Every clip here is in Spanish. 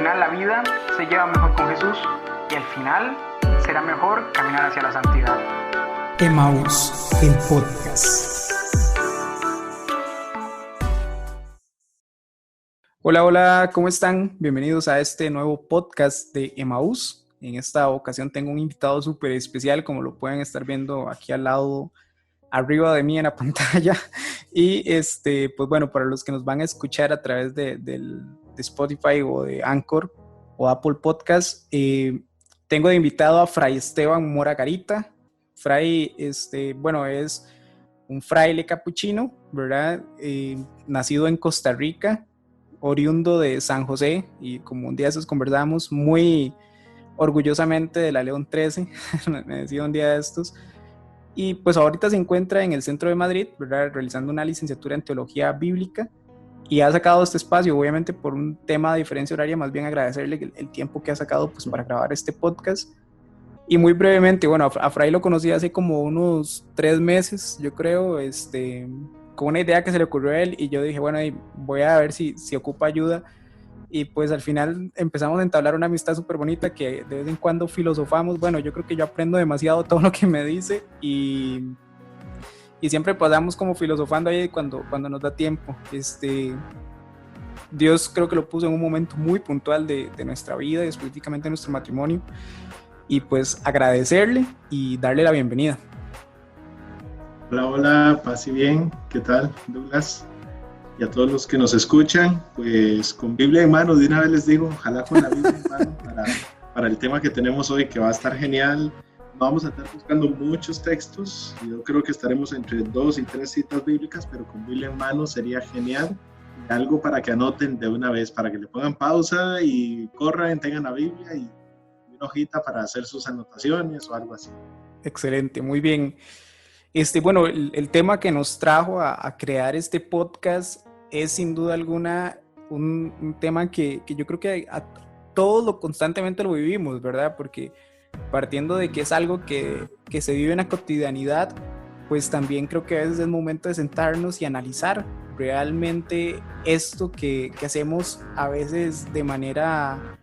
final la vida se lleva mejor con Jesús y al final será mejor caminar hacia la santidad. Emaús, el podcast. Hola, hola, ¿cómo están? Bienvenidos a este nuevo podcast de Emaús. En esta ocasión tengo un invitado súper especial, como lo pueden estar viendo aquí al lado, arriba de mí en la pantalla. Y pues bueno, para los que nos van a escuchar a través de Spotify o de Anchor o Apple Podcast, tengo de invitado a Fray Esteban Mora Garita. Fray, bueno, es un fraile capuchino, ¿verdad? Nacido en Costa Rica, oriundo de San José, y como un día esos conversamos muy orgullosamente de la León 13, me decía un día de estos, y pues ahorita se encuentra en el centro de Madrid, ¿verdad? Realizando una licenciatura en Teología Bíblica, y ha sacado este espacio, obviamente por un tema de diferencia horaria, más bien agradecerle el tiempo que ha sacado pues, para grabar este podcast. Y muy brevemente, bueno, a Fray lo conocí hace como unos 3 meses, yo creo, con una idea que se le ocurrió a él, y yo dije, bueno, voy a ver si ocupa ayuda, y pues al final empezamos a entablar una amistad súper bonita que de vez en cuando filosofamos. Bueno, yo creo que yo aprendo demasiado todo lo que me dice, y siempre pasamos como filosofando ahí cuando nos da tiempo. Dios creo que lo puso en un momento muy puntual de nuestra vida y específicamente de nuestro matrimonio, y pues agradecerle y darle la bienvenida. Hola, hola, paz y bien, ¿qué tal, Douglas? Y a todos los que nos escuchan, pues con Biblia en mano, de una vez les digo, ojalá con la Biblia en mano para el tema que tenemos hoy, que va a estar genial. Vamos a estar buscando muchos textos, yo creo que estaremos entre 2 y 3 citas bíblicas, pero con Biblia en mano sería genial. Algo para que anoten de una vez, para que le pongan pausa y corran, tengan la Biblia y una hojita para hacer sus anotaciones o algo así. Excelente, muy bien. Bueno, el tema que nos trajo a crear este podcast es sin duda alguna un tema que yo creo que a todos constantemente lo vivimos, ¿verdad? Porque partiendo de que es algo que se vive en la cotidianidad, pues también creo que a veces es momento de sentarnos y analizar realmente esto que hacemos a veces de manera,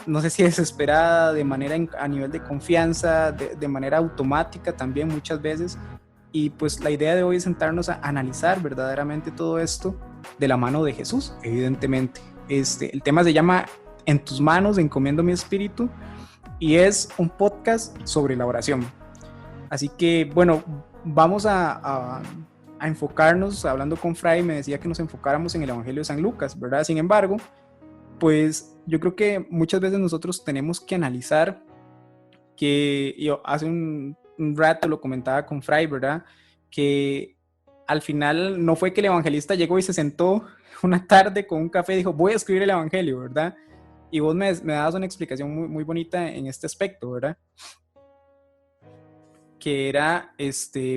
no sé si desesperada, de manera a nivel de confianza, de manera automática también muchas veces. Y pues la idea de hoy es sentarnos a analizar verdaderamente todo esto de la mano de Jesús, evidentemente. El tema se llama En tus manos encomiendo mi espíritu, y es un podcast sobre la oración. Así que bueno, vamos a enfocarnos, hablando con Fray, me decía que nos enfocáramos en el Evangelio de San Lucas, ¿verdad? Sin embargo, pues yo creo que muchas veces nosotros tenemos que analizar, que yo hace un rato lo comentaba con Fray, ¿verdad? Que al final no fue que el evangelista llegó y se sentó una tarde con un café y dijo, voy a escribir el evangelio, ¿verdad? Y vos me dabas una explicación muy, muy bonita en este aspecto, ¿verdad? Que era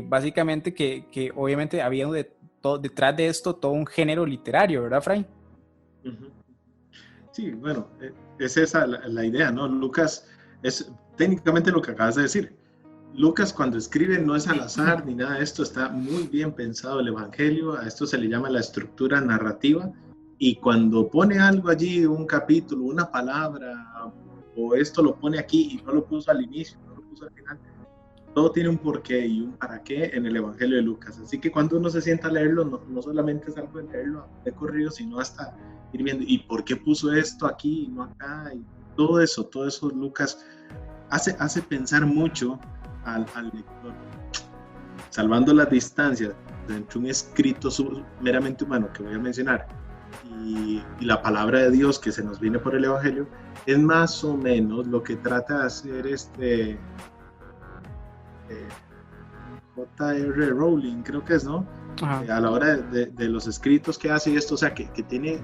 básicamente que obviamente había detrás de esto todo un género literario, ¿verdad, Fray? Sí, bueno, es esa la idea, ¿no? Lucas es técnicamente lo que acabas de decir. Lucas cuando escribe no es al azar ni nada de esto, está muy bien pensado el evangelio, a esto se le llama la estructura narrativa, y cuando pone algo allí, un capítulo, una palabra, o esto lo pone aquí y no lo puso al inicio, no lo puso al final, todo tiene un porqué y un para qué en el evangelio de Lucas. Así que cuando uno se sienta a leerlo, no solamente es algo de leerlo de corrido, sino hasta ir viendo, ¿y por qué puso esto aquí y no acá? Y todo eso Lucas hace pensar mucho al lector, salvando las distancias entre un escrito meramente humano que voy a mencionar y la palabra de Dios que se nos viene por el Evangelio. Es más o menos lo que trata de hacer J.R. Rowling, creo que es, ¿no? A la hora de los escritos que hace y esto, o sea, que tiene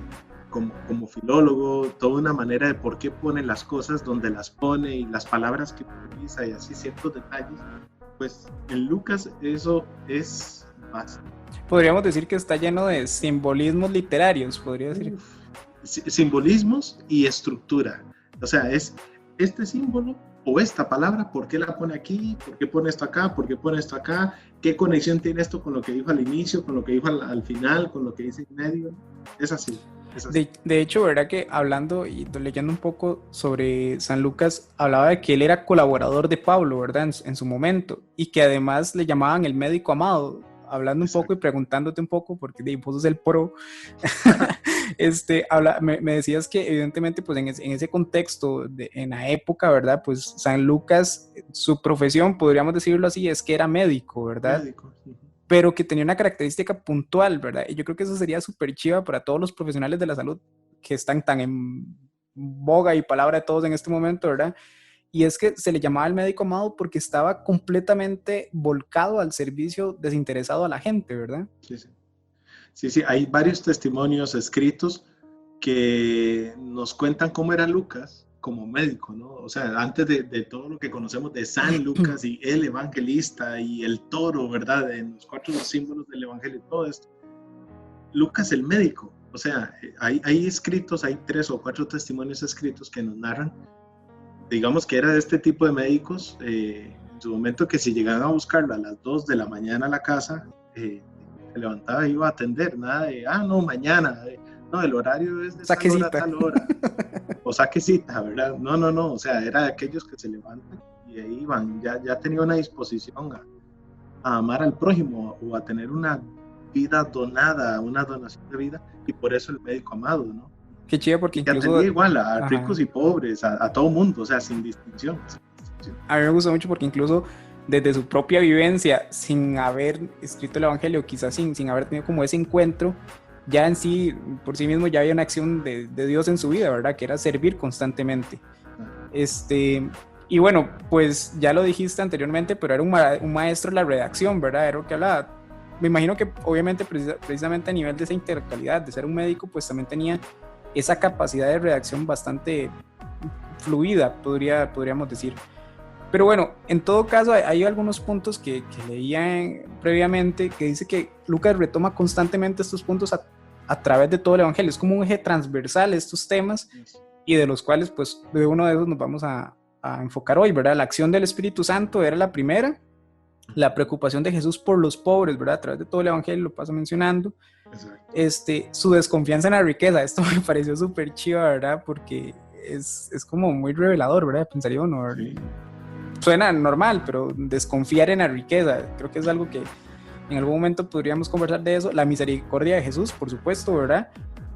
como filólogo toda una manera de por qué pone las cosas donde las pone y las palabras que utiliza y así ciertos detalles. Pues en Lucas eso es básico. Podríamos decir que está lleno de simbolismos literarios, podría decir. Simbolismos y estructura. O sea, es este símbolo o esta palabra, ¿por qué la pone aquí? ¿Por qué pone esto acá? ¿Por qué pone esto acá? ¿Qué conexión tiene esto con lo que dijo al inicio, con lo que dijo al final, con lo que dice en medio? Es así. De hecho, ¿verdad? Que hablando y leyendo un poco sobre San Lucas, hablaba de que él era colaborador de Pablo, ¿verdad? En su momento, y que además le llamaban el médico amado. Hablando un poco y preguntándote un poco, porque vos sos el pro, me decías que evidentemente pues en ese contexto, en la época, ¿verdad? Pues San Lucas, su profesión, podríamos decirlo así, es que era médico, ¿verdad? Médico. Pero que tenía una característica puntual, ¿verdad? Y yo creo que eso sería súper chiva para todos los profesionales de la salud que están tan en boga y palabra de todos en este momento, ¿verdad? Y es que se le llamaba el médico amado porque estaba completamente volcado al servicio desinteresado a la gente, ¿verdad? Sí, hay varios testimonios escritos que nos cuentan cómo era Lucas como médico, ¿no? O sea, antes de todo lo que conocemos de San Lucas y el evangelista y el toro, ¿verdad? En los 4 símbolos del evangelio, todo esto. Lucas el médico, o sea, hay escritos, hay 3 o 4 testimonios escritos que nos narran, digamos que era de este tipo de médicos, en su momento que si llegaban a buscarlo a las 2 de la mañana a la casa, se levantaba e iba a atender, nada de, no, mañana, no, el horario es de tal hora a tal hora, o saque cita, ¿verdad? No, o sea, era de aquellos que se levantan y ahí iban, ya tenía una disposición a amar al prójimo o a tener una vida donada, una donación de vida, y por eso el médico amado, ¿no? Qué chido, porque incluso igual a ricos y pobres, a todo mundo, o sea, sin distinción. A mí me gusta mucho porque incluso desde su propia vivencia, sin haber escrito el evangelio, quizás sin haber tenido como ese encuentro, ya en sí, por sí mismo ya había una acción de Dios en su vida, ¿verdad? Que era servir constantemente. Y bueno, pues ya lo dijiste anteriormente, pero era un maestro de la redacción, ¿verdad? Era lo que hablaba. Me imagino que obviamente precisamente a nivel de esa intercalidad, de ser un médico, pues también tenía esa capacidad de redacción bastante fluida, podríamos decir. Pero bueno, en todo caso hay algunos puntos que leía previamente que dice que Lucas retoma constantemente estos puntos a través de todo el evangelio. Es como un eje transversal estos temas, y de los cuales pues de uno de esos nos vamos a enfocar hoy, ¿verdad? La acción del Espíritu Santo era la primera, la preocupación de Jesús por los pobres, ¿verdad? A través de todo el evangelio lo paso mencionando. Su desconfianza en la riqueza, esto me pareció súper chido, ¿verdad? Porque es como muy revelador, ¿verdad? Pensaría uno, ¿verdad? Sí. Suena normal, pero desconfiar en la riqueza, creo que es algo que en algún momento podríamos conversar de eso. La misericordia de Jesús, por supuesto, ¿verdad?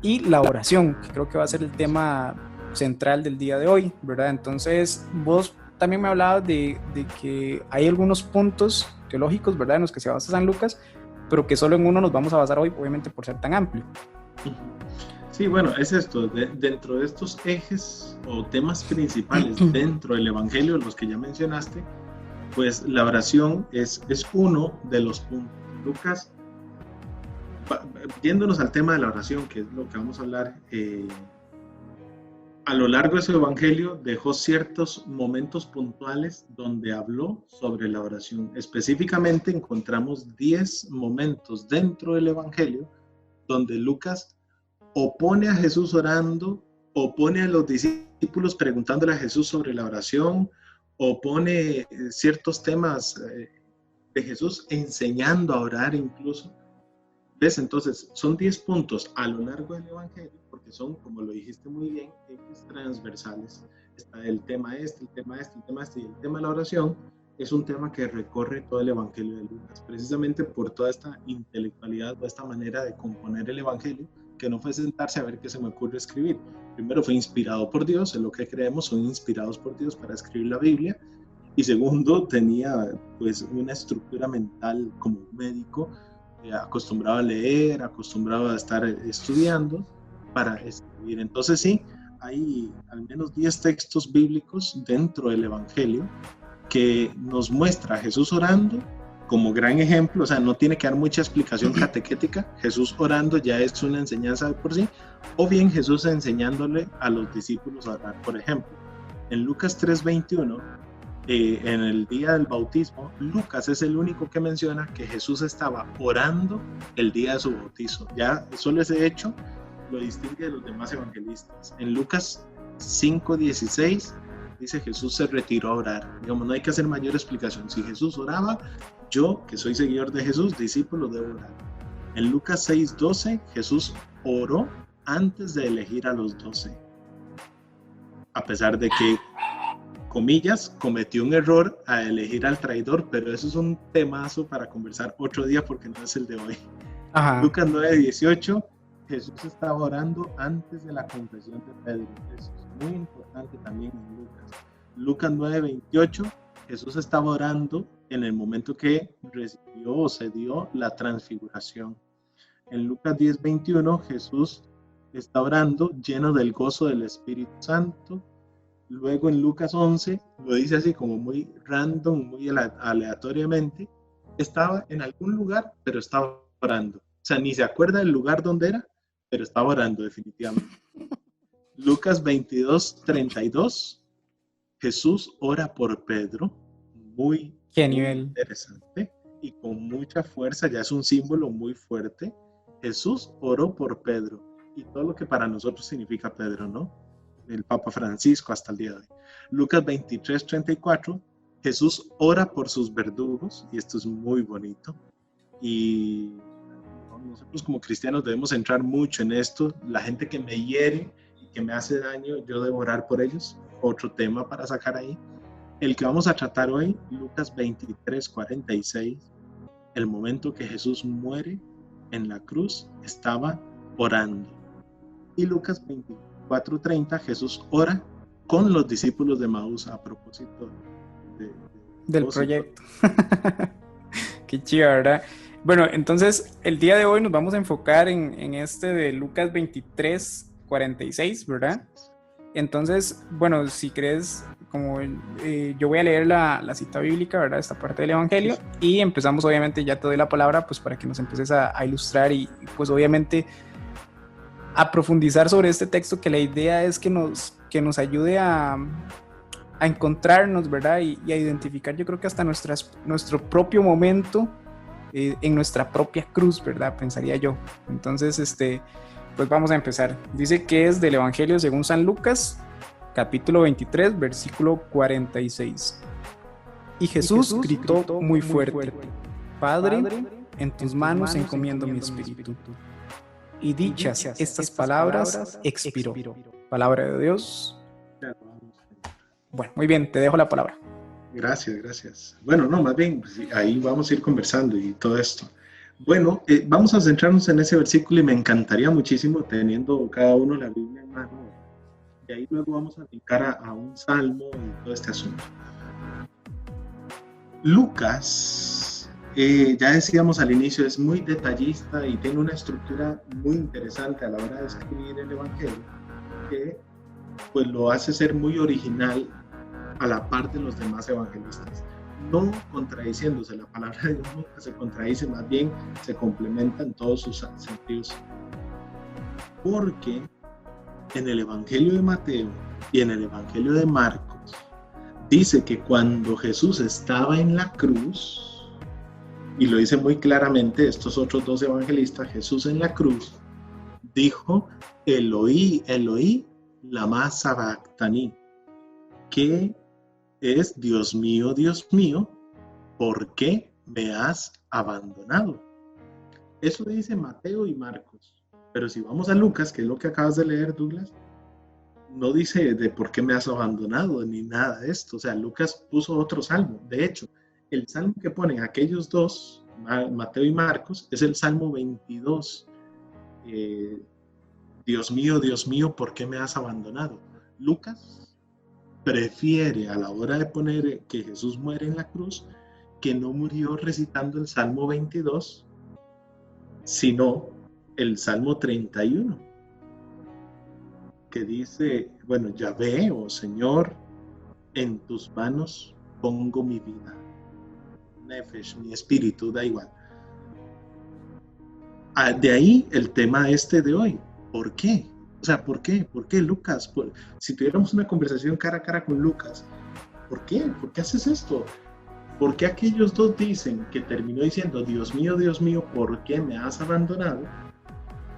Y la oración, que creo que va a ser el tema central del día de hoy, ¿verdad? Entonces, vos también me hablabas de que hay algunos puntos teológicos, ¿verdad? En los que se basa San Lucas, pero que solo en uno nos vamos a basar hoy, obviamente por ser tan amplio. Sí, bueno, es esto, dentro de estos ejes o temas principales dentro del Evangelio, los que ya mencionaste, pues la oración es uno de los puntos. Lucas, yéndonos al tema de la oración, que es lo que vamos a hablar, a lo largo de su Evangelio dejó ciertos momentos puntuales donde habló sobre la oración. Específicamente encontramos 10 momentos dentro del Evangelio donde Lucas opone a Jesús orando, opone a los discípulos preguntándole a Jesús sobre la oración, opone ciertos temas de Jesús enseñando a orar incluso. ¿Ves? Entonces, son 10 puntos a lo largo del Evangelio, porque son, como lo dijiste muy bien, ejes transversales. Está el tema el tema y el tema de la oración es un tema que recorre todo el Evangelio de Lucas, precisamente por toda esta intelectualidad o esta manera de componer el Evangelio, que no fue sentarse a ver qué se me ocurre escribir. Primero, fue inspirado por Dios, en lo que creemos son inspirados por Dios para escribir la Biblia, y segundo, tenía pues una estructura mental como médico, acostumbrado a leer, acostumbrado a estar estudiando para escribir. Entonces sí, hay al menos 10 textos bíblicos dentro del Evangelio que nos muestra a Jesús orando como gran ejemplo. O sea, no tiene que dar mucha explicación catequética. Jesús orando ya es una enseñanza de por sí, o bien Jesús enseñándole a los discípulos a orar. Por ejemplo, en Lucas 3:21, en el día del bautismo, Lucas es el único que menciona que Jesús estaba orando el día de su bautizo. Ya solo ese hecho lo distingue de los demás evangelistas. En Lucas 5:16 dice: Jesús se retiró a orar. Digamos, no hay que hacer mayor explicación. Si Jesús oraba, yo, que soy seguidor de Jesús, discípulo, debo orar. En Lucas 6:12, Jesús oró antes de elegir a los 12. A pesar de que, comillas, cometió un error a elegir al traidor, pero eso es un temazo para conversar otro día porque no es el de hoy. Ajá. Lucas 9:18, Jesús estaba orando antes de la confesión de Pedro. Eso es muy importante también en Lucas. Lucas 9:28, Jesús estaba orando en el momento que recibió o se dio la transfiguración. En Lucas 10:21, Jesús está orando lleno del gozo del Espíritu Santo. Luego en Lucas 11, lo dice así como muy random, muy aleatoriamente, estaba en algún lugar, pero estaba orando. O sea, ni se acuerda del lugar donde era, pero estaba orando definitivamente. Lucas 22:32, Jesús ora por Pedro, muy interesante y con mucha fuerza, ya es un símbolo muy fuerte. Jesús oró por Pedro y todo lo que para nosotros significa Pedro, ¿no? El Papa Francisco hasta el día de hoy. Lucas 23:34, Jesús ora por sus verdugos y esto es muy bonito y nosotros como cristianos debemos entrar mucho en esto. La gente que me hiere y que me hace daño, yo debo orar por ellos. Otro tema para sacar ahí. El que vamos a tratar hoy, Lucas 23:46, el momento que Jesús muere en la cruz, estaba orando. Y Lucas 24:30, Jesús ora con los discípulos de Maús a propósito del proyecto. Qué chido, ¿verdad? Bueno, entonces el día de hoy nos vamos a enfocar en este de Lucas 23:46, ¿verdad? Entonces, bueno, si crees, como yo voy a leer la cita bíblica, ¿verdad? Esta parte del Evangelio, y empezamos, obviamente, ya te doy la palabra, pues para que nos empieces a ilustrar y pues obviamente a profundizar sobre este texto, que la idea es que nos ayude a encontrarnos, ¿verdad? Y a identificar, yo creo que hasta nuestro propio momento en nuestra propia cruz, ¿verdad? Pensaría yo. Entonces, pues vamos a empezar. Dice que es del Evangelio según San Lucas, capítulo 23, versículo 46. Y Jesús gritó muy fuerte: Padre, en tus manos encomiendo mi espíritu. Y dichas estas palabras, expiró. Palabra de Dios. Bueno, muy bien, te dejo la palabra. Gracias. Bueno, no, más bien, pues, ahí vamos a ir conversando y todo esto. Bueno, vamos a centrarnos en ese versículo y me encantaría muchísimo teniendo cada uno la Biblia en mano. Y ahí luego vamos a dedicar a un salmo y todo este asunto. Lucas, ya decíamos al inicio, es muy detallista y tiene una estructura muy interesante a la hora de escribir el Evangelio, que pues lo hace ser muy original a la par de los demás evangelistas. No contradiciéndose, la palabra de Dios nunca se contradice, más bien se complementa en todos sus sentidos. Porque en el Evangelio de Mateo y en el Evangelio de Marcos dice que cuando Jesús estaba en la cruz, y lo dice muy claramente estos otros dos evangelistas, Jesús en la cruz dijo: Eloí, Eloí, lama sabactani, que es: Dios mío, ¿por qué me has abandonado? Eso dice Mateo y Marcos. Pero si vamos a Lucas, que es lo que acabas de leer, Douglas, no dice de por qué me has abandonado ni nada de esto. O sea, Lucas puso otro salmo. De hecho, el salmo que ponen aquellos dos, Mateo y Marcos, es el Salmo 22. Dios mío, ¿por qué me has abandonado? Lucas prefiere, a la hora de poner que Jesús muere en la cruz, que no murió recitando el Salmo 22, sino el Salmo 31, que dice, bueno, Yahvé, oh Señor, en tus manos pongo mi vida. Nefesh, mi espíritu, da igual. De ahí el tema de hoy. ¿Por qué? O sea, ¿por qué? ¿Por qué, Lucas? Si tuviéramos una conversación cara a cara con Lucas, ¿por qué? ¿Por qué haces esto? ¿Por qué aquellos dos dicen que terminó diciendo, Dios mío, ¿por qué me has abandonado?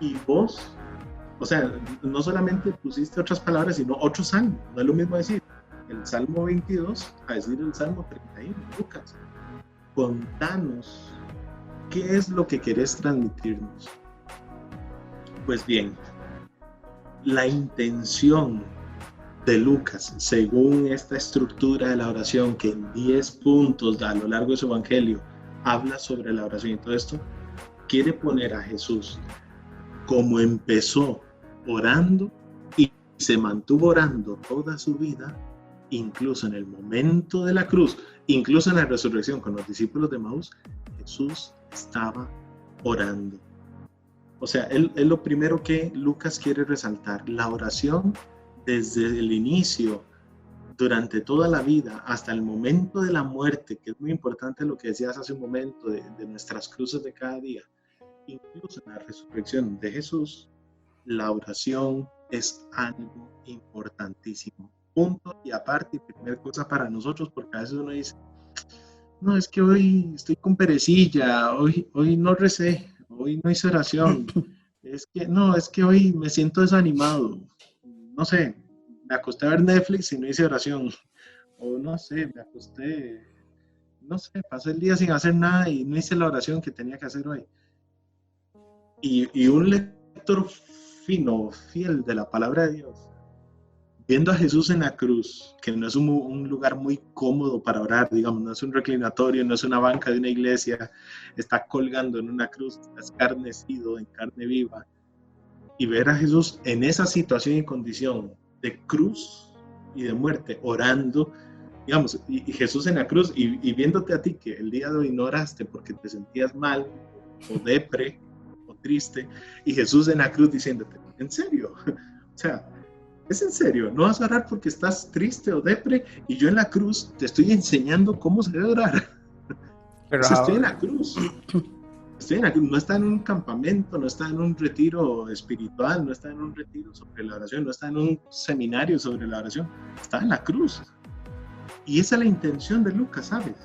Y vos, o sea, no solamente pusiste otras palabras, sino otro salmo. No es lo mismo decir el Salmo 22 a decir el Salmo 31. Lucas, contanos, ¿qué es lo que querés transmitirnos? Pues bien, la intención de Lucas, según esta estructura de la oración, que en 10 puntos a lo largo de su evangelio habla sobre la oración y todo esto, quiere poner a Jesús como empezó orando y se mantuvo orando toda su vida, incluso en el momento de la cruz, incluso en la resurrección con los discípulos de Emaús. Jesús estaba orando. O sea, es lo primero que Lucas quiere resaltar, la oración desde el inicio, durante toda la vida, hasta el momento de la muerte, que es muy importante lo que decías hace un momento de nuestras cruces de cada día. Incluso en la resurrección de Jesús, la oración es algo importantísimo. Punto y aparte, y primera cosa para nosotros, porque a veces uno dice, no, es que hoy estoy con perecilla, hoy no recé, hoy no hice oración, es que hoy me siento desanimado, no sé, me acosté a ver Netflix y no hice oración, o no sé, me acosté, no sé, pasé el día sin hacer nada y no hice la oración que tenía que hacer hoy. Y un lector fino, fiel de la palabra de Dios, viendo a Jesús en la cruz, que no es un lugar muy cómodo para orar, digamos, no es un reclinatorio, no es una banca de una iglesia, está colgando en una cruz, está escarnecido en carne viva, y ver a Jesús en esa situación y condición de cruz y de muerte, orando, digamos, y Jesús en la cruz, y viéndote a ti que el día de hoy no oraste porque te sentías mal, o depre, o triste, y Jesús en la cruz diciéndote, ¿en serio? O sea, ¿es en serio? ¿No vas a orar porque estás triste o depre? Y yo en la cruz te estoy enseñando cómo se debe orar. Pero Pues estoy en la cruz. No está en un campamento, no está en un retiro espiritual, no está en un retiro sobre la oración, no está en un seminario sobre la oración, está en la cruz. Y esa es la intención de Lucas, ¿sabes?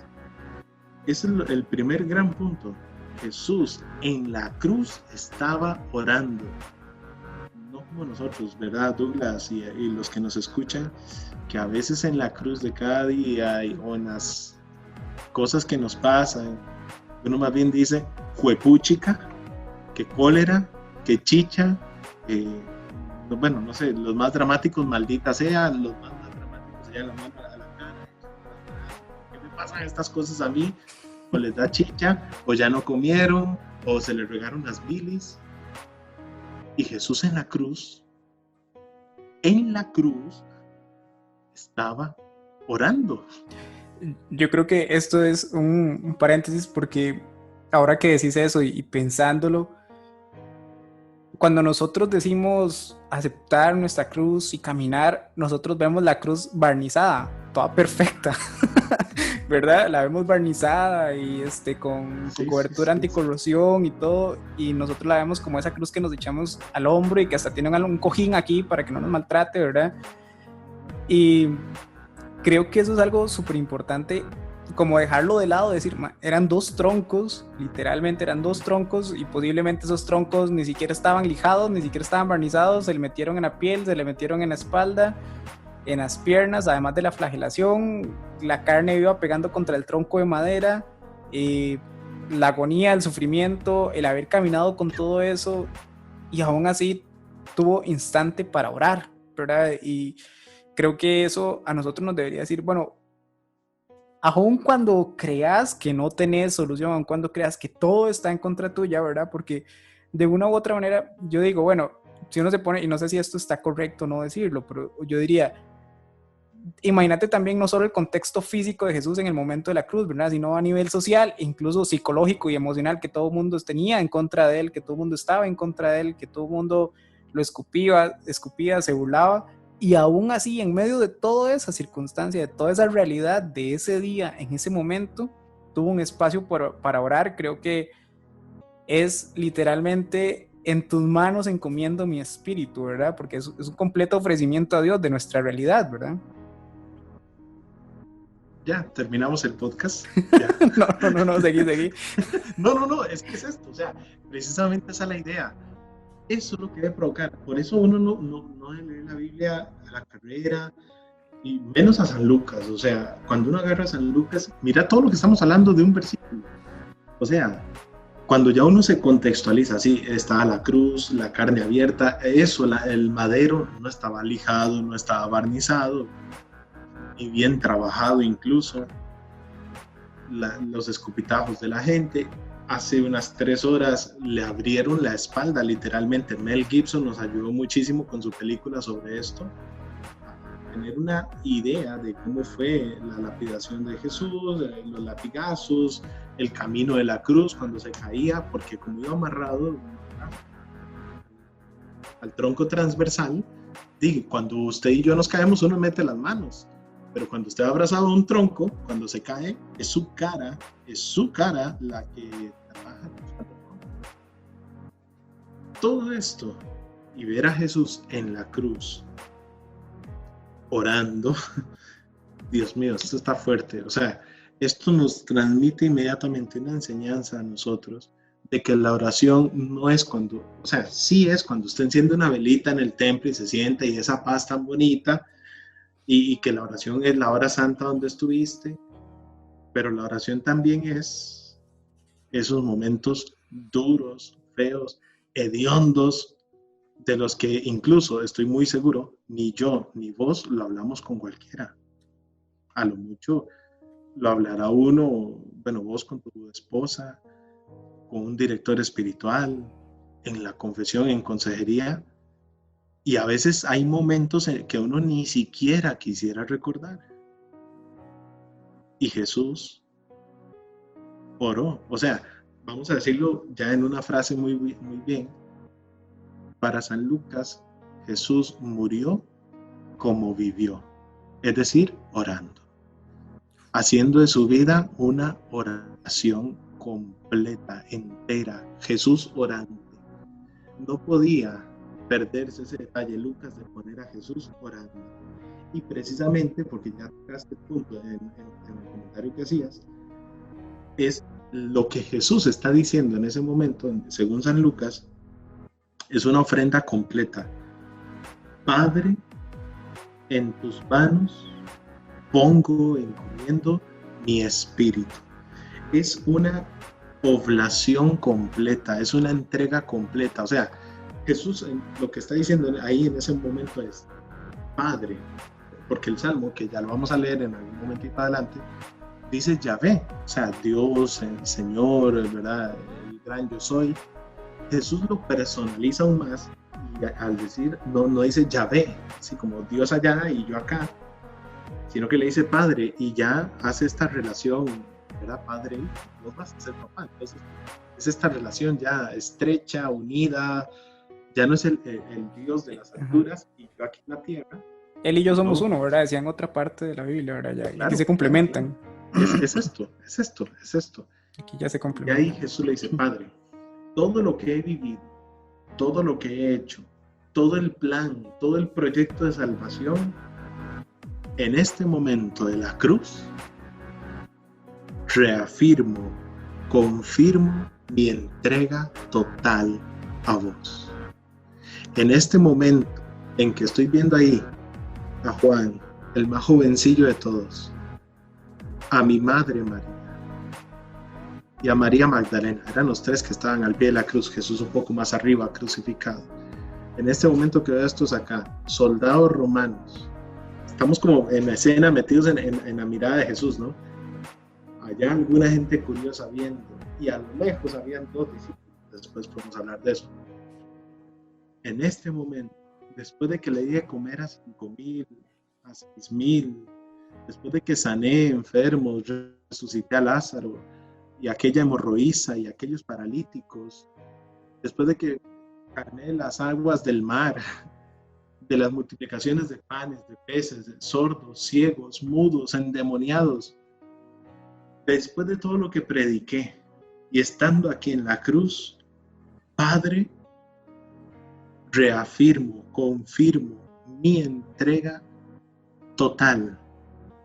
Ese es el primer gran punto. Jesús en la cruz estaba orando. No como nosotros, ¿verdad, Douglas? Y los que nos escuchan, que a veces en la cruz de cada día o en las cosas que nos pasan, uno más bien dice, juepuchica, que cólera, que chicha, bueno, no sé, los más dramáticos, maldita sea, los más dramáticos sean la mano a la cara. ¿Qué me pasan estas cosas a mí? O les da chicha, o ya no comieron, o se les regaron las bilis. Y Jesús en la cruz estaba orando. Yo creo que esto es un paréntesis porque ahora que decís eso y pensándolo, cuando nosotros decimos aceptar nuestra cruz y caminar, nosotros vemos la cruz barnizada, toda perfecta, ¿verdad? La vemos barnizada y con su cobertura anticorrosión y todo, y nosotros la vemos como esa cruz que nos echamos al hombro y que hasta tiene un cojín aquí para que no nos maltrate, ¿verdad? Y creo que eso es algo súper importante, como dejarlo de lado, decir, eran dos troncos, literalmente eran dos troncos, y posiblemente esos troncos ni siquiera estaban lijados, ni siquiera estaban barnizados, se le metieron en la piel, se le metieron en la espalda, en las piernas, además de la flagelación, la carne iba pegando contra el tronco de madera, la agonía, el sufrimiento, el haber caminado con todo eso, y aún así tuvo instante para orar, ¿verdad? Y creo que eso a nosotros nos debería decir, bueno, aun cuando creas que no tenés solución, aun cuando creas que todo está en contra tuya, ¿verdad? Porque de una u otra manera, yo digo, bueno, si uno se pone, y no sé si esto está correcto o no decirlo, pero yo diría, imagínate también no solo el contexto físico de Jesús en el momento de la cruz, ¿verdad? Sino a nivel social, incluso psicológico y emocional, que todo el mundo tenía en contra de él, que todo el mundo estaba en contra de él, que todo el mundo lo escupía, se burlaba. Y aún así, en medio de toda esa circunstancia, de toda esa realidad de ese día, en ese momento, tuvo un espacio para orar. Creo que es literalmente en tus manos encomiendo mi espíritu, ¿verdad? Porque es un completo ofrecimiento a Dios de nuestra realidad, ¿verdad? Ya, terminamos el podcast. Ya. No, seguí. No, es que es esto, o sea, precisamente esa es la idea. Eso es lo que debe provocar. Por eso uno no debe leer la Biblia a la carrera, y menos a San Lucas. O sea, cuando uno agarra a San Lucas, mira todo lo que estamos hablando de un versículo. O sea, Cuando ya uno se contextualiza, sí, estaba la cruz, la carne abierta, eso, el madero no estaba lijado, no estaba barnizado, y bien trabajado incluso, los escupitajos de la gente. Hace unas 3 horas le abrieron la espalda, literalmente. Mel Gibson nos ayudó muchísimo con su película sobre esto, a tener una idea de cómo fue la lapidación de Jesús, los latigazos, el camino de la cruz cuando se caía, porque como iba amarrado al tronco transversal, cuando usted y yo nos caemos, uno mete las manos. Pero cuando usted ha abrazado un tronco, cuando se cae, es su cara la que trabaja. Todo esto y ver a Jesús en la cruz orando, Dios mío, esto está fuerte. O sea, esto nos transmite inmediatamente una enseñanza a nosotros de que la oración no es cuando, o sea, sí es cuando usted enciende una velita en el templo y se sienta y esa paz tan bonita, y que la oración es la hora santa donde estuviste, pero la oración también es esos momentos duros, feos, hediondos, de los que incluso estoy muy seguro, ni yo ni vos lo hablamos con cualquiera. A lo mucho lo hablará uno, bueno, vos con tu esposa, con un director espiritual, en la confesión, en consejería. Y a veces hay momentos en que uno ni siquiera quisiera recordar. Y Jesús oró. O sea, vamos a decirlo ya en una frase muy bien. Para San Lucas, Jesús murió como vivió. Es decir, orando. Haciendo de su vida una oración completa, entera. Jesús orando. No podía perderse ese detalle, Lucas, de poner a Jesús orando. Y precisamente, porque ya tocaste el punto en el comentario que hacías, es lo que Jesús está diciendo en ese momento, según San Lucas, es una ofrenda completa. Padre, en tus manos pongo, encomiendo mi espíritu. Es una oblación completa, es una entrega completa. O sea, Jesús lo que está diciendo ahí en ese momento es Padre, porque el Salmo, que ya lo vamos a leer en algún momentito adelante, dice Yahvé, o sea, Dios, el Señor, ¿verdad? El gran yo soy. Jesús lo personaliza aún más y al decir, no dice Yahvé, así como Dios allá y yo acá, sino que le dice Padre y ya hace esta relación, ¿verdad? Padre, vos vas a ser papá. Entonces, es esta relación ya estrecha, unida. Ya no es el Dios de las alturas y yo aquí en la tierra. Él y yo somos uno, ¿verdad? Decía en otra parte de la Biblia, ¿verdad? Ya, Claro, aquí se complementan. Es esto. Aquí ya se complementan. Y ahí Jesús le dice, Padre, todo lo que he vivido, todo lo que he hecho, todo el plan, todo el proyecto de salvación, en este momento de la cruz, reafirmo, confirmo mi entrega total a vos. En este momento en que estoy viendo ahí a Juan, el más jovencillo de todos, a mi madre María y a María Magdalena, eran los 3 que estaban al pie de la cruz, Jesús un poco más arriba, crucificado. En este momento que veo estos acá, soldados romanos, estamos como en la escena metidos en la mirada de Jesús, ¿no? Allá alguna gente curiosa viendo, y a lo lejos habían 2 discípulos, después podemos hablar de eso. En este momento, después de que le di de comer a 5,000, a 6,000, después de que sané enfermos, resucité a Lázaro y aquella hemorroísa y aquellos paralíticos, después de que calmé las aguas del mar, de las multiplicaciones de panes, de peces, de sordos, ciegos, mudos, endemoniados, después de todo lo que prediqué y estando aquí en la cruz, Padre, reafirmo, confirmo mi entrega total.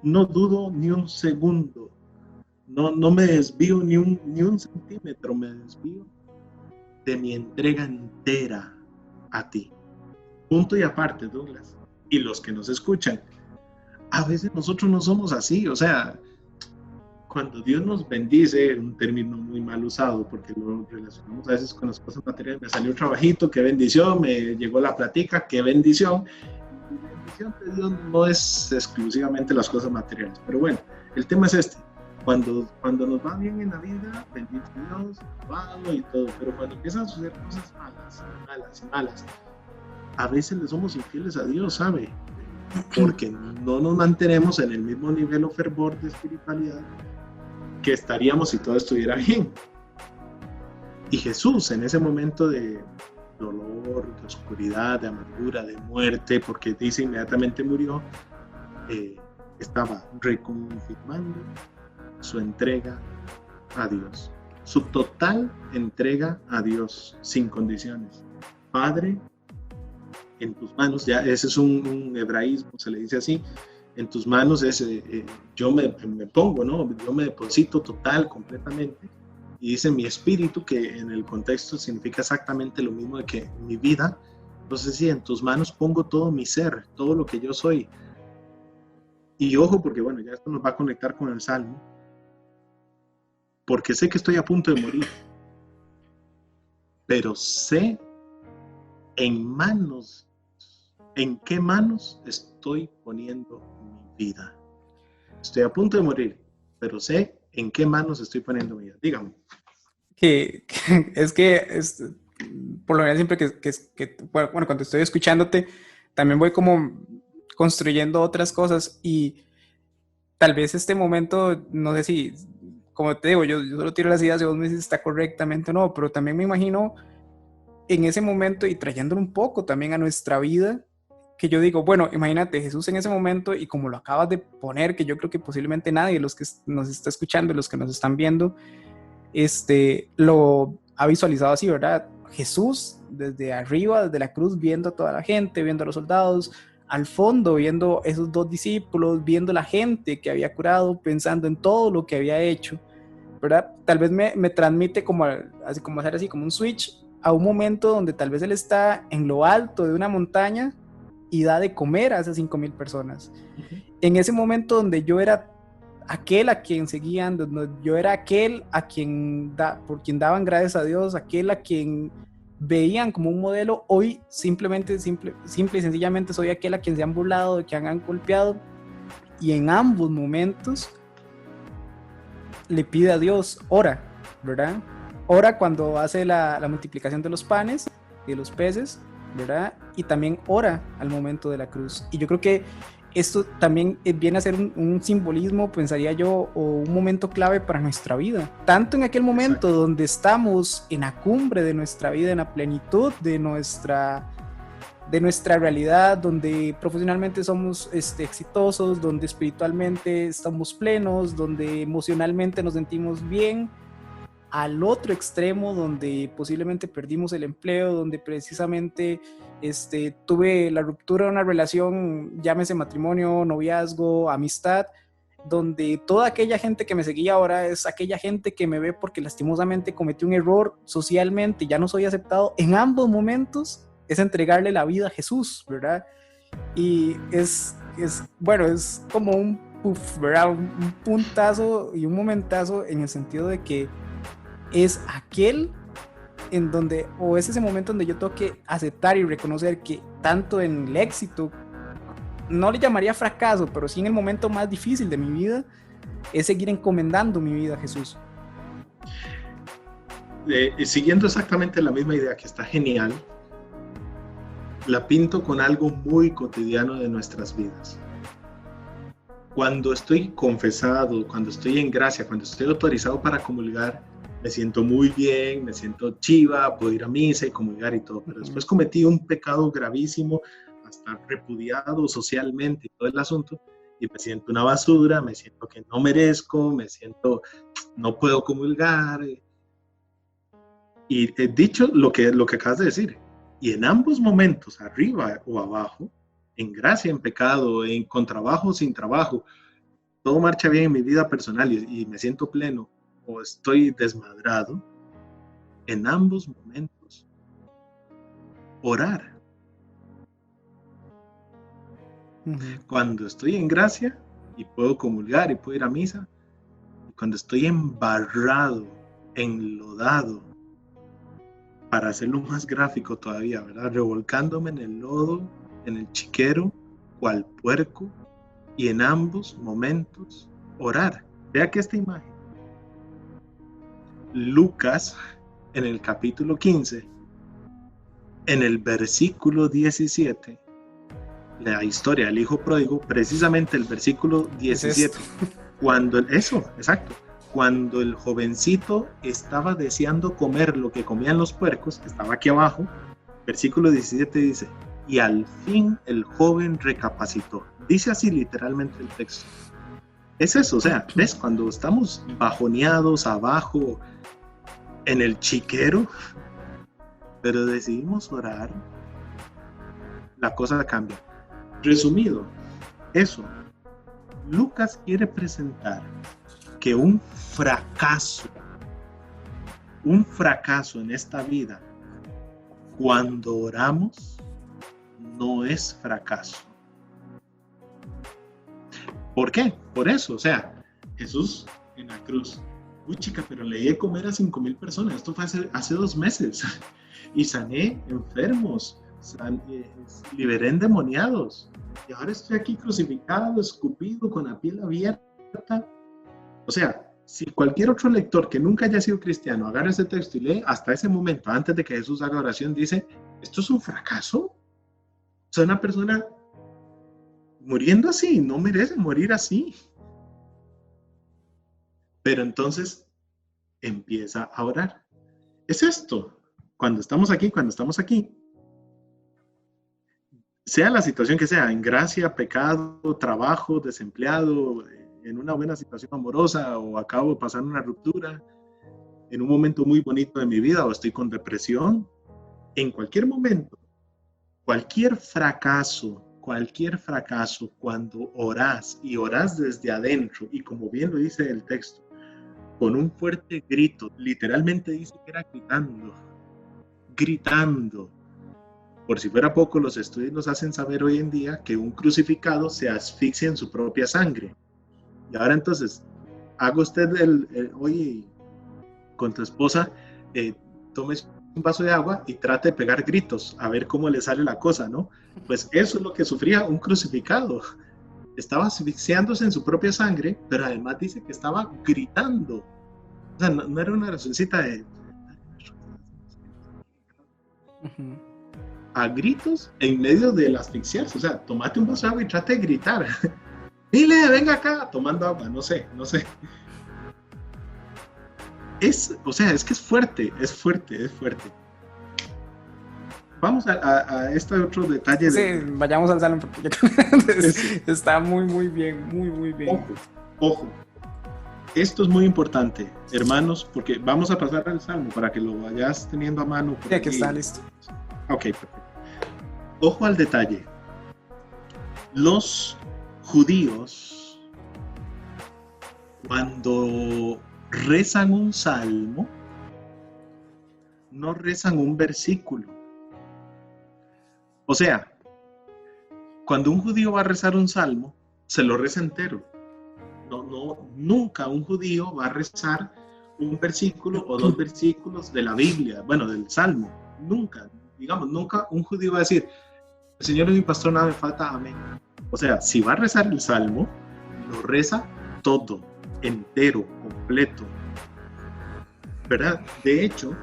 No dudo ni un segundo, no me desvío ni un centímetro, me desvío de mi entrega entera a ti. Punto y aparte, Douglas, y los que nos escuchan, a veces nosotros no somos así, o sea, cuando Dios nos bendice, un término muy mal usado, porque lo relacionamos a veces con las cosas materiales, me salió un trabajito, qué bendición, me llegó la platica, qué bendición. Y la bendición de Dios no es exclusivamente las cosas materiales, pero bueno, el tema es este. Cuando nos va bien en la vida, bendito Dios, alabado y todo, pero cuando empiezan a suceder cosas malas, a veces le somos infieles a Dios, ¿sabe? Porque no nos mantenemos en el mismo nivel o fervor de espiritualidad que estaríamos si todo estuviera bien. Y Jesús, en ese momento de dolor, de oscuridad, de amargura, de muerte, porque dice inmediatamente murió, estaba reconfirmando su entrega a Dios, su total entrega a Dios, sin condiciones. Padre, en tus manos, ya ese es un hebraísmo, se le dice así, en tus manos yo me pongo, ¿no? Yo me deposito total, completamente, y dice mi espíritu, que en el contexto significa exactamente lo mismo de que mi vida. Entonces sí, en tus manos pongo todo mi ser, todo lo que yo soy. Y ojo, porque bueno, ya esto nos va a conectar con el Salmo, porque sé que estoy a punto de morir, pero sé en qué manos estoy poniendo mi vida. Estoy a punto de morir, pero sé en qué manos estoy poniendo mi vida. Dígame. Es que por lo general siempre bueno, cuando estoy escuchándote, también voy como construyendo otras cosas y tal vez este momento, no sé si, como te digo, yo solo tiro las ideas y vos me dices si está correctamente o no, pero también me imagino en ese momento y trayéndolo un poco también a nuestra vida, que yo digo, bueno, imagínate Jesús en ese momento y como lo acabas de poner, que yo creo que posiblemente nadie de los que nos está escuchando, los que nos están viendo, lo ha visualizado así, ¿verdad? Jesús desde arriba, desde la cruz, viendo a toda la gente, viendo a los soldados, al fondo viendo esos dos discípulos, viendo la gente que había curado, pensando en todo lo que había hecho, ¿verdad? Tal vez me transmite como, así como hacer así como un switch a un momento donde tal vez él está en lo alto de una montaña y da de comer a esas 5,000 personas. En ese momento donde yo era aquel a quien seguían, donde yo era aquel por quien daban gracias a Dios, aquel a quien veían como un modelo, hoy simple y sencillamente soy aquel a quien se han burlado, de quien han golpeado, y en ambos momentos le pide a Dios, ora, ¿verdad? Ora cuando hace la multiplicación de los panes y de los peces, ¿verdad? Y también ora al momento de la cruz. Y yo creo que esto también viene a ser un simbolismo, pensaría yo, o un momento clave para nuestra vida. Tanto en aquel momento Exacto. donde estamos en la cumbre de nuestra vida, en la plenitud de nuestra realidad, donde profesionalmente somos exitosos, donde espiritualmente estamos plenos, donde emocionalmente nos sentimos bien, al otro extremo donde posiblemente perdimos el empleo, donde precisamente tuve la ruptura de una relación, llámese matrimonio, noviazgo, amistad, donde toda aquella gente que me seguía ahora es aquella gente que me ve porque lastimosamente cometí un error socialmente y ya no soy aceptado. En ambos momentos es entregarle la vida a Jesús, ¿verdad? Y bueno, es como un puff, ¿verdad? Un puntazo y un momentazo en el sentido de que es aquel en donde, o es ese momento donde yo tengo que aceptar y reconocer que tanto en el éxito, no le llamaría fracaso, pero sí en el momento más difícil de mi vida, es seguir encomendando mi vida a Jesús. Siguiendo exactamente la misma idea, que está genial, la pinto con algo muy cotidiano de nuestras vidas. Cuando estoy confesado, cuando estoy en gracia, cuando estoy autorizado para comulgar, me siento muy bien, me siento chiva, puedo ir a misa y comulgar y todo, pero después cometí un pecado gravísimo, hasta repudiado socialmente y todo el asunto, y me siento una basura, me siento que no merezco, me siento, no puedo comulgar. Y dicho lo que acabas de decir, y en ambos momentos, arriba o abajo, en gracia, en pecado, con trabajo, sin trabajo, todo marcha bien en mi vida personal y me siento pleno, o estoy desmadrado, en ambos momentos, orar. Cuando estoy en gracia y puedo comulgar y puedo ir a misa, cuando estoy embarrado, enlodado, para hacerlo más gráfico todavía, ¿verdad? Revolcándome en el lodo, en el chiquero, cual puerco, y en ambos momentos orar. Vea que esta imagen, Lucas, en el capítulo 15, en el versículo 17, la historia del hijo pródigo, precisamente el versículo 17, cuando el jovencito estaba deseando comer lo que comían los puercos, que estaba aquí abajo, versículo 17 dice, y al fin el joven recapacitó. Dice así literalmente el texto. Es eso, o sea, ¿ves? Cuando estamos bajoneados abajo en el chiquero, pero decidimos orar, la cosa cambia. Resumido, eso. Lucas quiere presentar que un fracaso en esta vida, cuando oramos, no es fracaso. ¿Por qué? Por eso, o sea, Jesús en la cruz, uy chica, pero le di de comer a 5,000 personas, esto fue hace 2 meses, y sané enfermos, liberé endemoniados, y ahora estoy aquí crucificado, escupido, con la piel abierta. O sea, si cualquier otro lector que nunca haya sido cristiano agarra ese texto y lee hasta ese momento, antes de que Jesús haga oración, dice, ¿esto es un fracaso? O sea, una persona muriendo así, no merece morir así. Pero entonces empieza a orar. Es esto, cuando estamos aquí, sea la situación que sea, en gracia, pecado, trabajo, desempleado, en una buena situación amorosa, o acabo de pasar una ruptura, en un momento muy bonito de mi vida, o estoy con depresión, en cualquier momento, cualquier fracaso, cuando orás y orás desde adentro, y como bien lo dice el texto, con un fuerte grito, literalmente dice que era gritando. Por si fuera poco, los estudios nos hacen saber hoy en día que un crucificado se asfixia en su propia sangre. Y ahora entonces, haga usted oye, con tu esposa, tomes un vaso de agua y trate de pegar gritos, a ver cómo le sale la cosa, ¿no? Pues eso es lo que sufría un crucificado. Estaba asfixiándose en su propia sangre, pero además dice que estaba gritando. O sea, no era una oracióncita de... a gritos en medio del asfixiarse. O sea, tomate un vaso de agua y trate de gritar. Dile, venga acá, tomando agua, no sé. O sea, es que es fuerte. Vamos a este otro detalle. Sí, vayamos al salmo porque está muy bien. Ojo. Esto es muy importante, hermanos, porque vamos a pasar al salmo para que lo vayas teniendo a mano. Sí, aquí está listo. Ok, perfecto. Ojo al detalle. Los judíos, cuando rezan un salmo, no rezan un versículo. O sea, cuando un judío va a rezar un salmo, se lo reza entero. Nunca un judío va a rezar un versículo o 2 versículos de la Biblia, bueno, del salmo. Nunca un judío va a decir, el Señor es mi pastor, nada me falta, amén. O sea, si va a rezar el salmo, lo reza todo, entero, completo, ¿verdad? De hecho,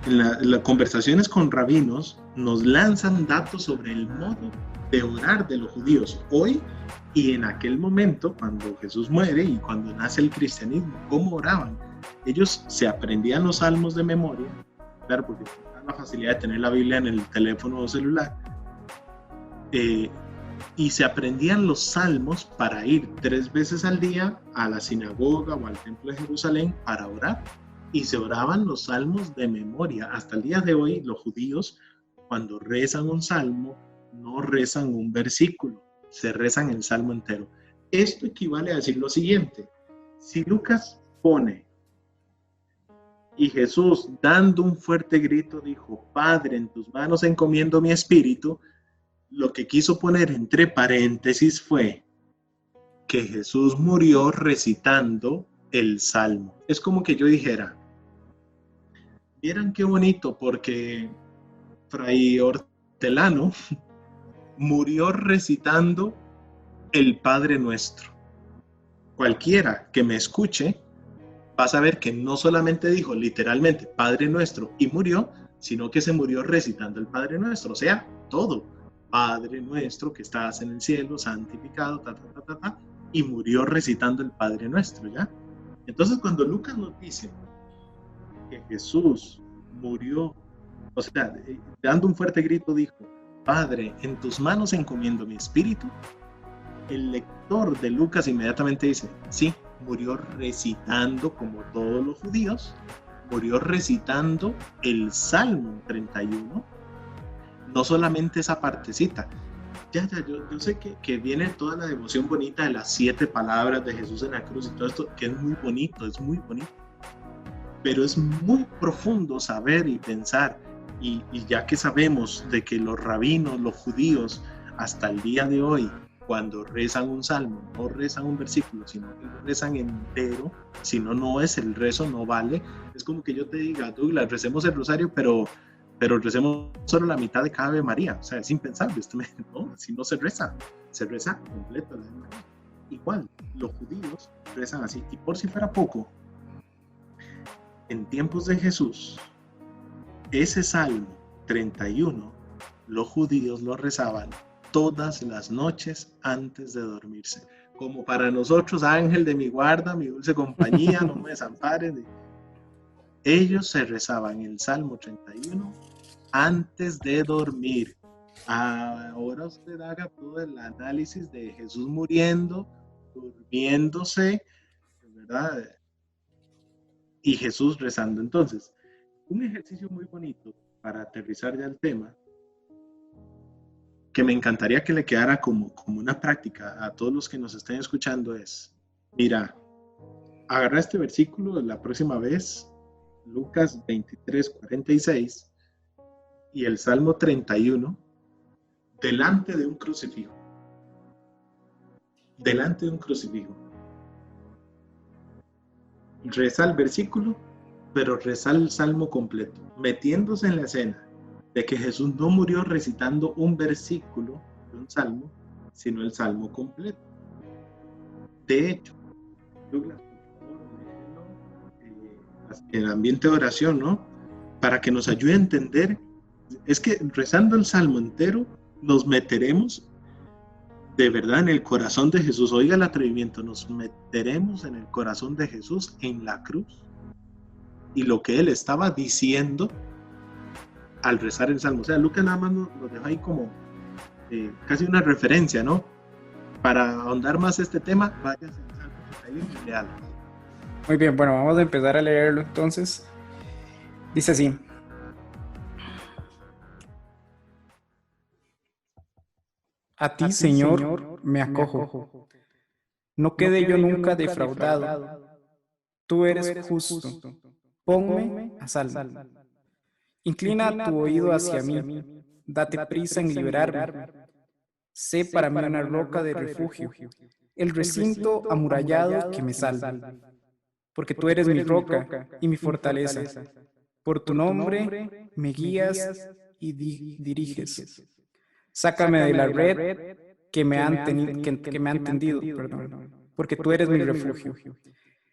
en las conversaciones con rabinos nos lanzan datos sobre el modo de orar de los judíos hoy y en aquel momento, cuando Jesús muere y cuando nace el cristianismo. ¿Cómo oraban? Ellos se aprendían los salmos de memoria, claro, porque tenían la facilidad de tener la Biblia en el teléfono o celular, y se aprendían los salmos para ir 3 veces al día a la sinagoga o al templo de Jerusalén para orar, y se oraban los salmos de memoria. Hasta el día de hoy los judíos, cuando rezan un salmo, no rezan un versículo, se rezan el salmo entero. Esto equivale a decir lo siguiente: si Lucas pone, y Jesús dando un fuerte grito dijo, Padre, en tus manos encomiendo mi espíritu, lo que quiso poner entre paréntesis fue que Jesús murió recitando el Salmo. Es como que yo dijera, vieran qué bonito, porque Fray Hortelano murió recitando el Padre Nuestro. Cualquiera que me escuche va a saber que no solamente dijo literalmente Padre Nuestro y murió, sino que se murió recitando el Padre Nuestro, o sea, todo. Padre Nuestro que estás en el cielo, santificado, y murió recitando el Padre Nuestro, ¿ya? Entonces, cuando Lucas nos dice que Jesús murió, o sea, dando un fuerte grito dijo, Padre, en tus manos encomiendo mi espíritu, el lector de Lucas inmediatamente dice, sí, murió recitando, como todos los judíos, murió recitando el Salmo 31, no solamente esa partecita. Yo sé que viene toda la devoción bonita de las 7 palabras de Jesús en la cruz y todo esto, que es muy bonito, pero es muy profundo saber y pensar, y ya que sabemos de que los rabinos, los judíos, hasta el día de hoy, cuando rezan un salmo, no rezan un versículo, sino que lo rezan entero, si no, no es el rezo, no vale. Es como que yo te diga, Douglas, recemos el rosario, pero recemos solo la mitad de cada Ave María. O sea, es impensable, no, si no se reza completo la Ave María. Igual, los judíos rezan así. Y por si fuera poco, en tiempos de Jesús, ese Salmo 31, los judíos lo rezaban todas las noches antes de dormirse. Como para nosotros, ángel de mi guarda, mi dulce compañía, no me desampares. Ellos se rezaban el Salmo 31 antes de dormir. Ahora usted haga todo el análisis de Jesús muriendo, durmiéndose, ¿verdad? Y Jesús rezando. Entonces, un ejercicio muy bonito para aterrizar ya el tema, que me encantaría que le quedara como una práctica a todos los que nos estén escuchando es, mira, agarra este versículo la próxima vez, Lucas 23:46 y el Salmo 31, delante de un crucifijo. Delante de un crucifijo. Reza el versículo, pero reza el Salmo completo, metiéndose en la escena de que Jesús no murió recitando un versículo de un salmo, sino el salmo completo. De hecho, Douglas, el ambiente de oración, ¿no? Para que nos ayude a entender, es que rezando el salmo entero, nos meteremos de verdad en el corazón de Jesús. Oiga el atrevimiento, nos meteremos en el corazón de Jesús en la cruz. Y lo que él estaba diciendo al rezar el salmo. O sea, Lucas nada más nos deja ahí como casi una referencia, ¿no? Para ahondar más este tema, váyanse al Salmo 31 y leanlo. Muy bien, bueno, vamos a empezar a leerlo entonces. Dice así. A ti, Señor, me acojo. No quede yo nunca defraudado. Tú eres justo. Ponme a salvo. Inclina tu oído hacia mí, date prisa en liberarme. Sé para mí una roca de refugio, el recinto amurallado que me salve. Porque tú eres mi roca y mi fortaleza. Por tu nombre me guías y diriges. Sácame de la red que me han tendido, porque tú eres mi refugio.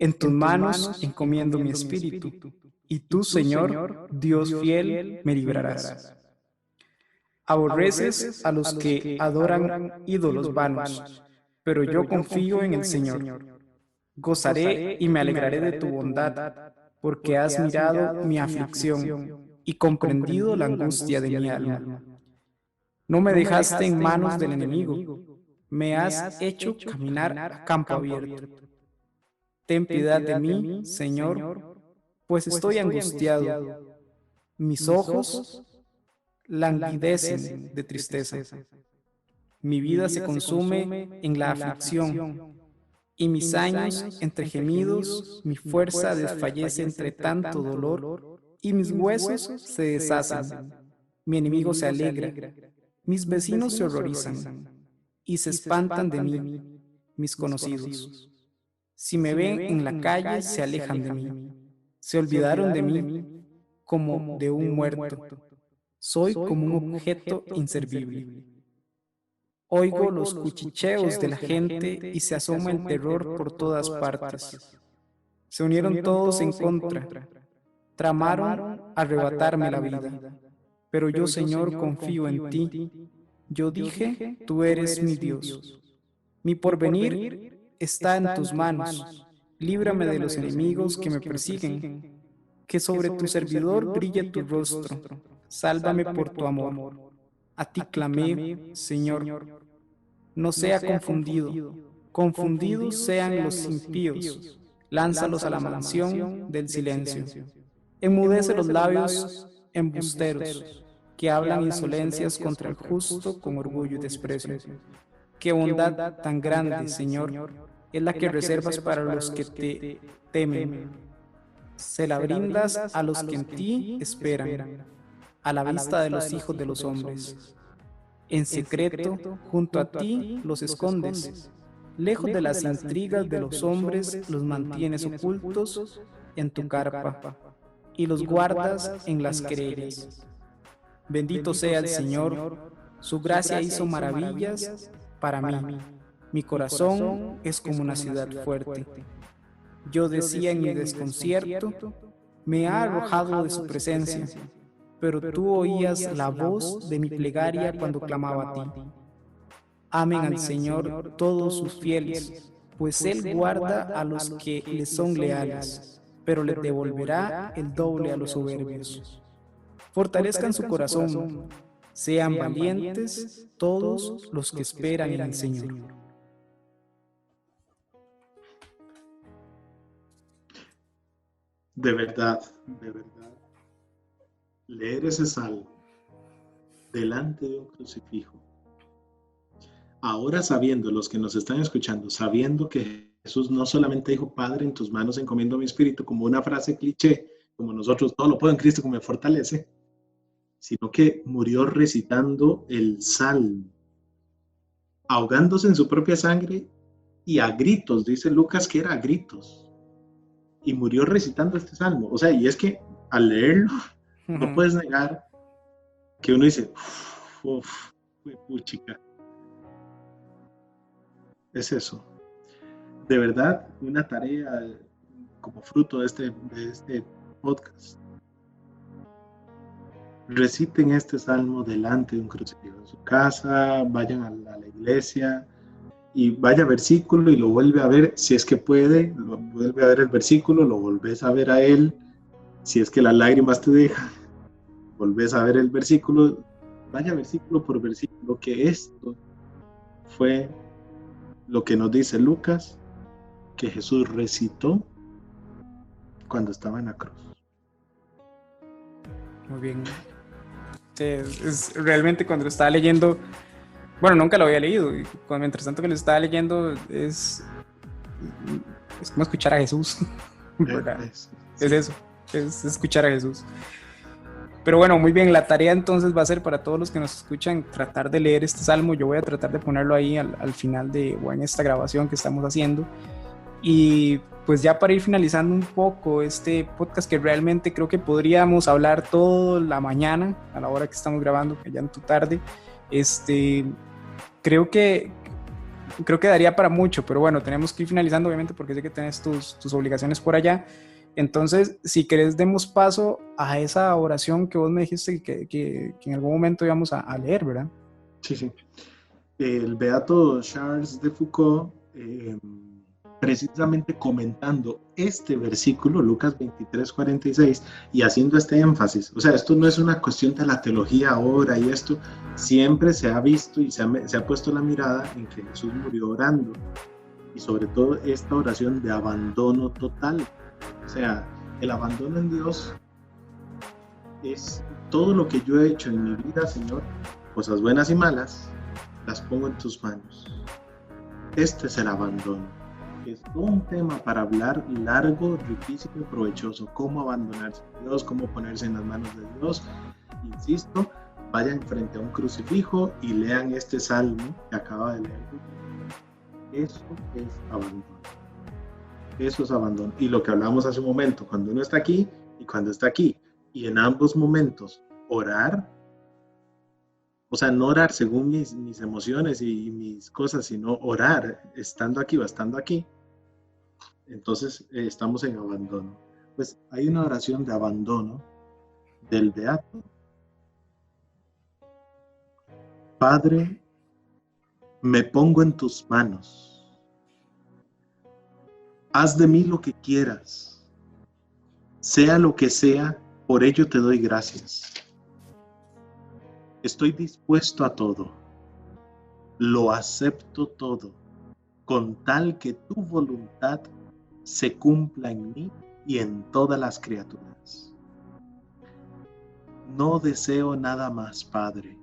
En tus manos encomiendo mi espíritu. Y tú, Señor, Dios fiel, me librarás. Aborreces a los que adoran ídolos vanos, pero yo confío en el Señor. Gozaré y me alegraré de tu bondad, porque has mirado mi aflicción y comprendido la angustia de mi alma. No me dejaste en manos del enemigo, me has hecho caminar a campo abierto. Ten piedad de mí, Señor, pues estoy angustiado. Mis ojos languidecen de tristeza. Mi vida se consume en la aflicción, y mis años entre gemidos, mi fuerza desfallece entre tanto dolor, y mis huesos se deshacen. Mi enemigo se alegra, mis vecinos se horrorizan, y se espantan de mí, mis conocidos. Si me ven en la calle, se alejan de mí. Se olvidaron de mí como de un muerto. Soy como un objeto inservible. Oigo los cuchicheos de la gente y se asoma el terror por todas partes. Se unieron todos en contra. Tramaron arrebatarme la vida. Pero yo, Señor, confío en ti. Yo dije, tú eres mi Dios. Mi porvenir está en tus manos. Líbrame de los enemigos que me persiguen. Que sobre tu servidor brille tu rostro. Sálvame por tu amor. A ti clamé, Señor. No sea confundido. Confundidos sean los impíos. Lánzalos a la mansión del silencio. Enmudece los labios embusteros, que hablan insolencias contra el justo con orgullo y desprecio. Qué bondad tan grande, Señor, es la que reservas para los que te temen. Se la brindas a los que en ti esperan, a la vista de los hijos de los hombres. En secreto, junto a ti los escondes. Lejos de las intrigas de los hombres, los mantienes ocultos en tu carpa y los guardas en las querellas. Bendito sea el Señor, su gracia hizo maravillas para mí. Mi corazón es como una ciudad fuerte. Yo decía en mi desconcierto, me ha arrojado de su presencia, pero tú oías la voz de mi plegaria cuando clamaba a ti. Amen al Señor todos sus fieles, pues Él guarda a los que le son leales, pero le devolverá el doble a los soberbios. Fortalezcan su corazón, sean valientes todos los que esperan en el Señor. De verdad, leer ese salmo delante de un crucifijo, ahora sabiendo, los que nos están escuchando, sabiendo que Jesús no solamente dijo, Padre, en tus manos encomiendo mi espíritu, como una frase cliché, como nosotros, todo lo puedo en Cristo que me fortalece, sino que murió recitando el salmo, ahogándose en su propia sangre y a gritos, dice Lucas que era a gritos, y murió recitando este salmo. O sea, y es que al leerlo, no puedes negar que uno dice, puchica. Es eso. De verdad, una tarea como fruto de este podcast. Reciten este salmo delante de un crucifijo en su casa, vayan a la iglesia y vaya versículo y lo vuelve a ver si es que puede, lo vuelve a ver el versículo, lo volvés a ver a él, si es que las lágrimas te dejan, volvés a ver el versículo, vaya versículo por versículo, que esto fue lo que nos dice Lucas, que Jesús recitó cuando estaba en la cruz. Muy bien. Sí, es realmente cuando lo estaba leyendo, bueno, nunca lo había leído, y mientras tanto que lo estaba leyendo es como escuchar a Jesús. Es eso, es escuchar a Jesús. Pero bueno, muy bien, la tarea entonces va a ser para todos los que nos escuchan tratar de leer este salmo. Yo voy a tratar de ponerlo ahí al final o en esta grabación que estamos haciendo. Y pues ya para ir finalizando un poco este podcast, que realmente creo que podríamos hablar toda la mañana a la hora que estamos grabando, que ya en tu tarde, creo que daría para mucho, pero bueno, tenemos que ir finalizando obviamente porque sé que tienes tus obligaciones por allá. Entonces, si querés, demos paso a esa oración que vos me dijiste que en algún momento íbamos a leer, ¿verdad? Sí. El beato Charles de Foucault, precisamente comentando este versículo, Lucas 23:46, y haciendo este énfasis. O sea, esto no es una cuestión de la teología ahora y esto, siempre se ha visto y se ha puesto la mirada en que Jesús murió orando, y sobre todo esta oración de abandono total. O sea, el abandono en Dios es todo lo que yo he hecho en mi vida, Señor, cosas buenas y malas, las pongo en tus manos. Este es el abandono. Es un tema para hablar largo, riquísimo y provechoso. Cómo abandonarse a Dios, cómo ponerse en las manos de Dios. Insisto, vayan frente a un crucifijo y lean este salmo que acaba de leer. Eso es abandono. Eso es abandono. Y lo que hablamos hace un momento, cuando uno está aquí y cuando está aquí, y en ambos momentos orar, o sea, no orar según mis emociones y mis cosas, sino orar estando aquí o estando aquí, entonces estamos en abandono. Pues hay una oración de abandono del Beato. Padre, me pongo en tus manos. Haz de mí lo que quieras. Sea lo que sea, por ello te doy gracias. Estoy dispuesto a todo. Lo acepto todo, con tal que tu voluntad se cumpla en mí y en todas las criaturas. No deseo nada más, Padre.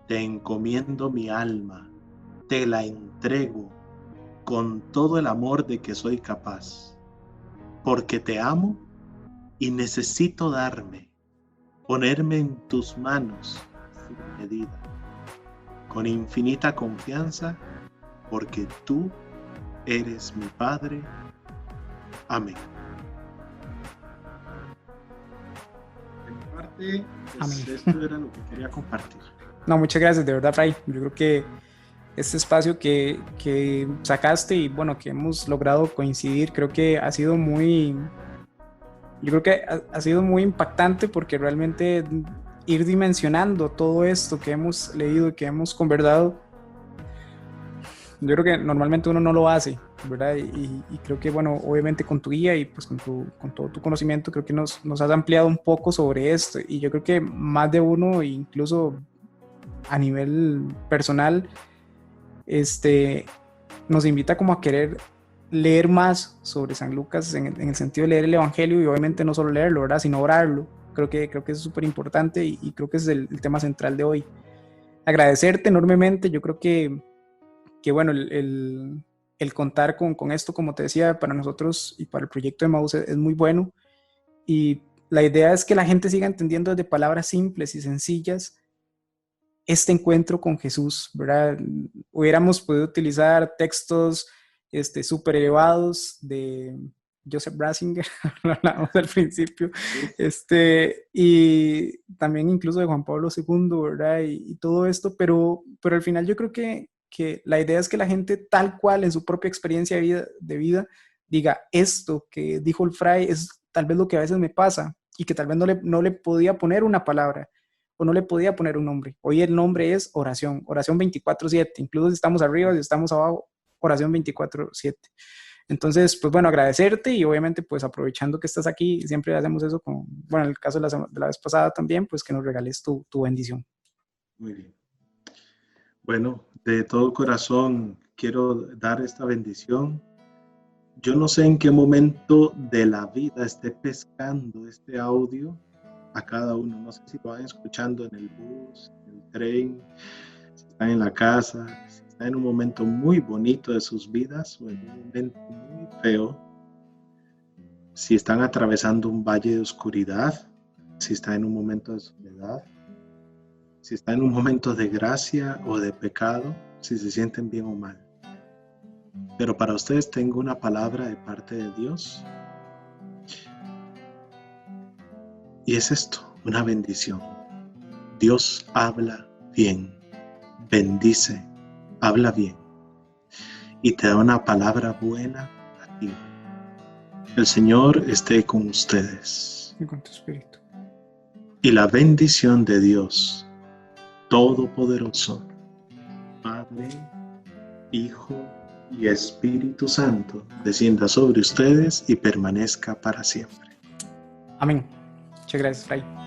Te encomiendo mi alma, te la entrego con todo el amor de que soy capaz, porque te amo y necesito ponerme en tus manos sin medida, con infinita confianza, porque tú eres mi Padre. Amén. De mi parte, pues, esto era lo que quería compartir. No, muchas gracias, de verdad, Fray. Yo creo que este espacio que sacaste y bueno, que hemos logrado coincidir, creo que ha sido ha sido muy impactante, porque realmente ir dimensionando todo esto que hemos leído y que hemos conversado, yo creo que normalmente uno no lo hace, ¿verdad? Y creo que, bueno, obviamente con tu guía y pues con todo tu conocimiento, creo que nos has ampliado un poco sobre esto, y yo creo que más de uno, incluso a nivel personal, nos invita como a querer leer más sobre San Lucas en el sentido de leer el Evangelio, y obviamente no solo leerlo, ¿verdad?, sino orarlo. Creo que eso es súper importante, y creo que es el tema central de hoy. Agradecerte enormemente. Yo creo que bueno, el contar con esto, como te decía, para nosotros y para el proyecto de Emaús es muy bueno, y la idea es que la gente siga entendiendo desde palabras simples y sencillas este encuentro con Jesús, ¿verdad? Hubiéramos podido utilizar textos súper elevados de Joseph Ratzinger, lo hablábamos al principio, y también incluso de Juan Pablo II, ¿verdad? Y todo esto, pero al final yo creo que la idea es que la gente, tal cual en su propia experiencia de vida, diga: esto que dijo el Fray es tal vez lo que a veces me pasa, y que tal vez no le podía poner una palabra, o no le podía poner un nombre. Hoy el nombre es oración 24/7, incluso si estamos arriba, si estamos abajo, oración 24/7. Entonces, pues bueno, agradecerte, y obviamente pues aprovechando que estás aquí, siempre hacemos eso en el caso de la vez pasada también, pues que nos regales tu bendición. Muy bien. Bueno, de todo corazón quiero dar esta bendición. Yo no sé en qué momento de la vida esté pescando este audio a cada uno. No sé si lo van escuchando en el bus, en el tren, si están en la casa, si están en un momento muy bonito de sus vidas o en un momento muy feo, si están atravesando un valle de oscuridad, si están en un momento de soledad, si están en un momento de gracia o de pecado, si se sienten bien o mal. Pero para ustedes tengo una palabra de parte de Dios. Y es esto, una bendición. Dios habla bien, bendice, habla bien. Y te da una palabra buena a ti. El Señor esté con ustedes. Y con tu espíritu. Y la bendición de Dios Todopoderoso, Padre, Hijo y Espíritu Santo, descienda sobre ustedes y permanezca para siempre. Amén. Muchas gracias, Fray.